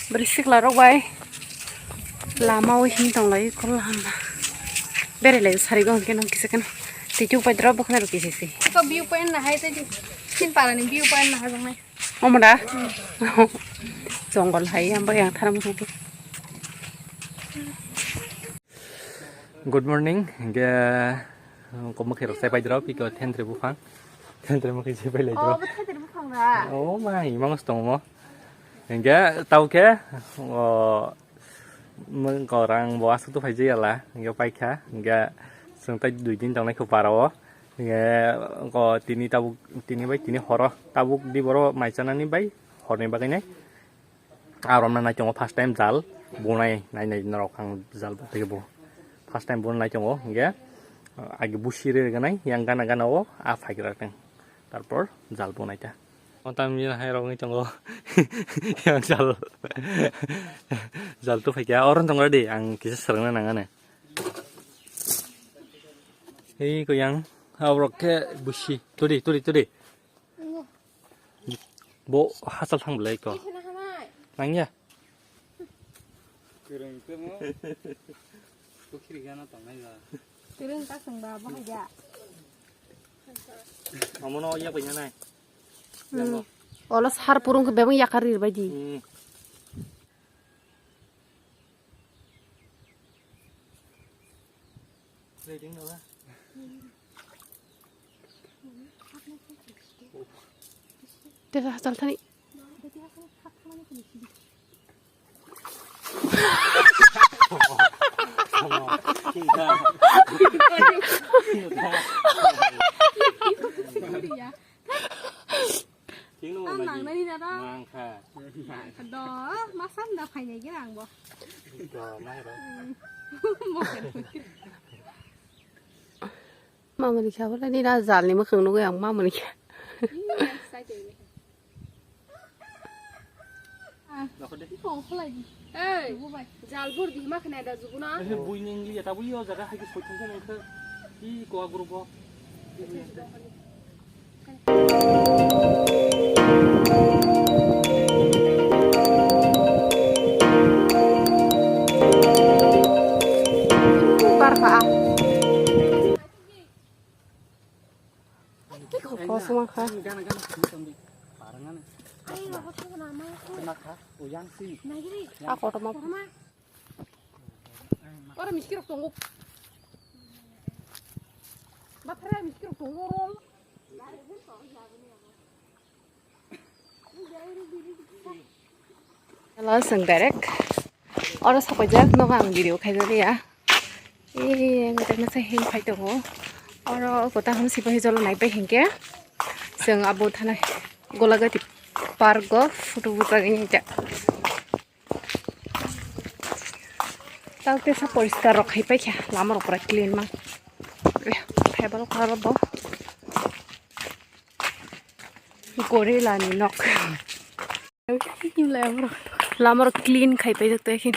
berisik lah rok bay lama wih hintong lagi kau lama beri lagi sari gong kenong kisakan tijuk pai drop bukan rok kisisi kau view point nah hai tadi sin pala nih view point nah jong nai oh mana jonggol hai yang bayang tharam suki Good morning, ga ko makir sai pai drop iko tentre bufang makir sai pai lai oh drop betul tadi bukan lah oh mai mang stong mo ga tau ke meng korang bawa satu pai je lah ga pai kha ga sung tai dui din tong nai ko paro ga ko tini bai tini horo tabuk di boro mai chana ni bai horne bagai nai arom na chong first time jal bunai nai norok khang jal ba te bo first time bon lai chongo ge age bushire ganai yang gana gana o a phagira teng tarpor jal bonaita ontam ni hai rong chongo yang jal to phaikia oron tongra de ang kisa sarangna nangane hei ko yang awroke bushi turi bo hasal thang blai ko nangya Turun tak sembah bahaya. Kamu no iya punya nai. olas har purung ke bebang yakarir baji Reading đâu á? Tera hasal thani Mang đây nè đó. Mang kha. Đó, mắt xanh đã phải này cái nàng bo. Đó, mai đó. ma mani kha wala ni na zal ni ma khung no yang ma mani kha Không có lại. Ê, jalbur di mak này đã giúp nó. Ini bui ningli ya tabu yo jaga hagi soitung kan itu. I ko agrupo. barka ko semua kha Gana sambil parangan. Ay, ako ko na ma. Kenaka, uyang sih. Nah, gini. ako to ma Mama. Ora miskir tunggu. Batra miskir tunggu rom. Hello sang direct ora sa pajak no ang video khai jari ya ngata na sa hin phai to ora kota ham si pai jolo nai pe hingke sing abo thana golagati park go photo buka ni ja taute sa poriskar rakhai pai kha lamar upra clean ma phebal khara bo gorilla ni nok lamar clean khai pai jakte hin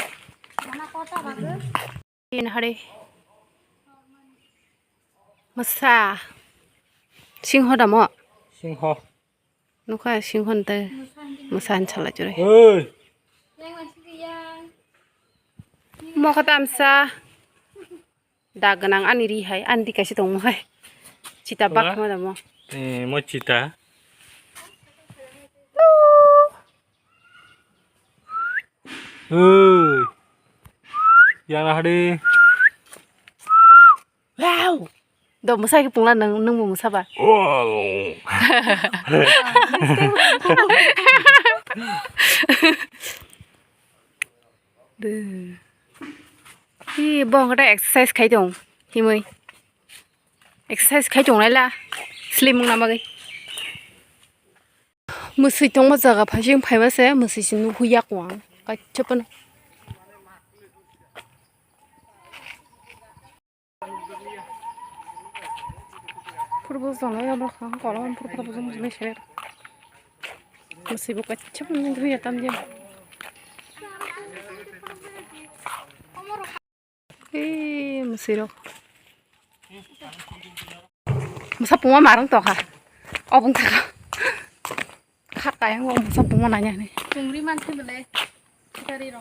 Mana kota bagus. in hare masa singho damo Singho. nuka singhon te masan chala jure Oi. Yang masih dia. mo kata amsa daganang ani ri hai andi kasi tong hai cita bak ma damo Mo cita. Oi. Yang hari. wow do musa ki pungla nang mo musa ba Wow. de hi bong kata exercise khai dong hi moi exercise khai dong lai la slim na ma gai musui tong ma jaga phajing phaiba se musui sin hu yak wang ka chapan purbo zang la ba khang ko la purbo zang me sher musui bu ka chapan ni hu ya tam je musui ro musa puma marang to ha obong ta kha ka yang musa puma nanya ni Tungri man sih boleh. 기다리러.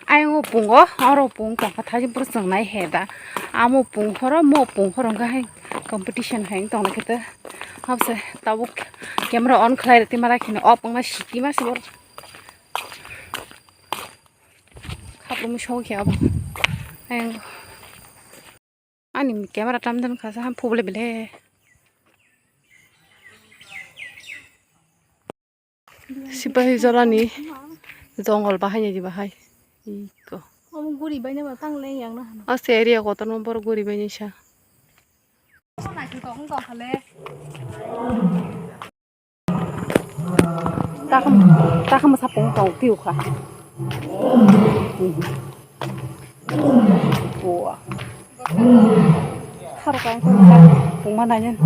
아이고 뽕거 어로 뽕거 다시 부르성 나이 해다 아무 뽕허러 뭐 뽕허런가 해 컴피티션 해 동네 그때 합세 따복 카메라 on clarity 마라키네 어뽕나 시티 마시버 가보면 쇼기야 봐 아이고 아니 카메라 담는 가서 한 포블레 해 시바히 저라니 정글 바하니 바하이 이거 구리 bay nhưng mà tăng lênយ៉ាងណា 아 세리아 거다 넘버 고리 베니샤 con này thì còn không còn lẽ 딱한번 사봉 또 띄우고 가 우와 하루 가야 되니까 봉만 하면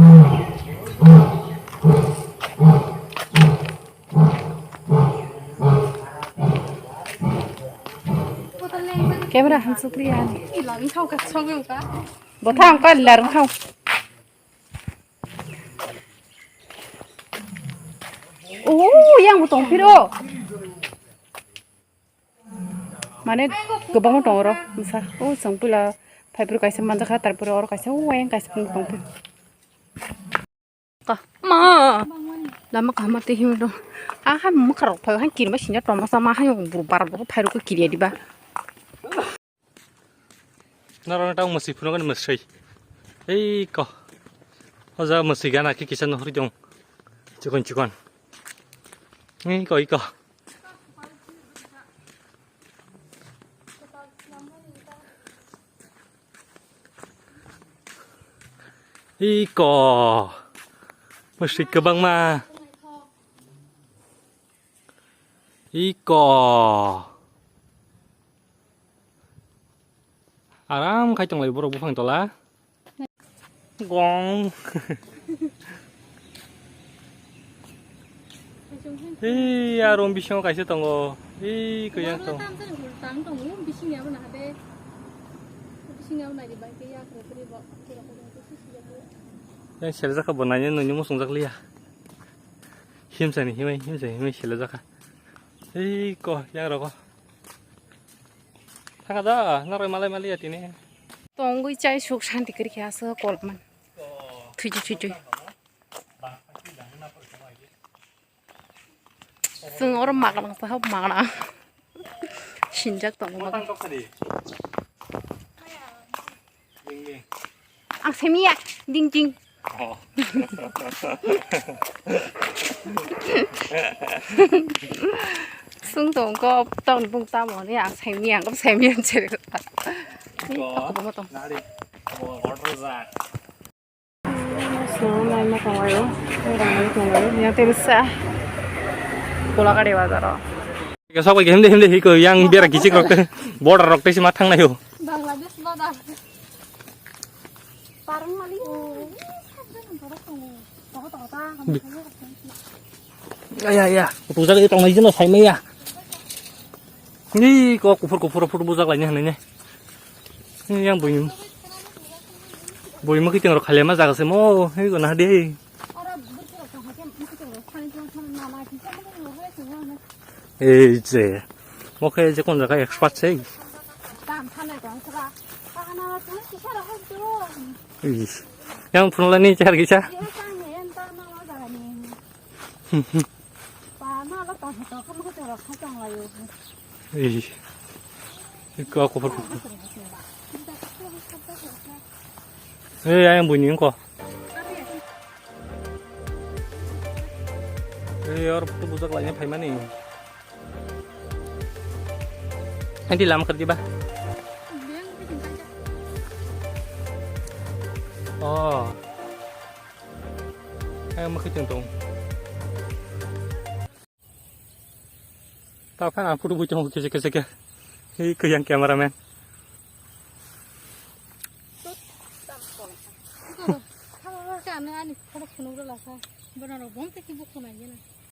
카메라 한 소리야 thì là không cả xong rồi cả 뭐 타면 까 라른 타고 오, yang 못 필요. 만에 그 방을 동으로 무사. 오, 정불라 파이브로 가서 먼저 갔다 버려 오러 가서 오, yang 가서 본 동필. 까. 마. lama kamu teh hiu dong. Ah, kamu kerok pakai han kiri masih nyat sama han yang berbar berbar paru ke kiri di ba. 나랑 딱 뭐시 푸는 뭐시 에이 거 어자 뭐시가 나기 기선 허리종 직원 이거 이거 뭐시 그방마 이거 아람 khai trong lại bro buphang tola gong 이 아롬 비숑 가있었던 거 이 그냥 또 yang 실자가 뭐나냐 너니 뭐 송작리야 힘세니 힘이 실자가 이거 야라고 상하다 나를 말이야 티네 동구이 짜이 속 산티 그렇게 해서 골만. 뒤지. 승 얼음 막랑 사업 막나. 신작 동구 막. 아 세미야 딩딩. 승 동거 동네 봉따 뭐니 아 세미야 그 세미야 제일 같다. 이거 나리 뭐 오르자 Nay mà còn rồi nhà tên xa 골라가리 와더라 이거 사고 이게 힘들 이거 양 비라 기직 럭대 뭐라 럭대시 마탕 나요 Bangladesh badan parang mali 야야야 부자가 이거 정말 이제는 삶이야 이거 고프로 부자가 아니냐 하느냐 양 보이면 그때로 갈래만 작아서 뭐 이거 나대 이제 뭐 그래 이제 꼰자가 엑스파트 양 분란이 잘 기자 이거 고프로 yang bunyi kok. Orang itu budak lainnya payah mana ini? Nanti lama kerja bah. Oh, yang mau kerja dong. Tapi aku tuh butuh kerja. Ini ke yang kameramen. Cái này anh không có nấu được là sao? Bên nào bón cái bút này vậy này.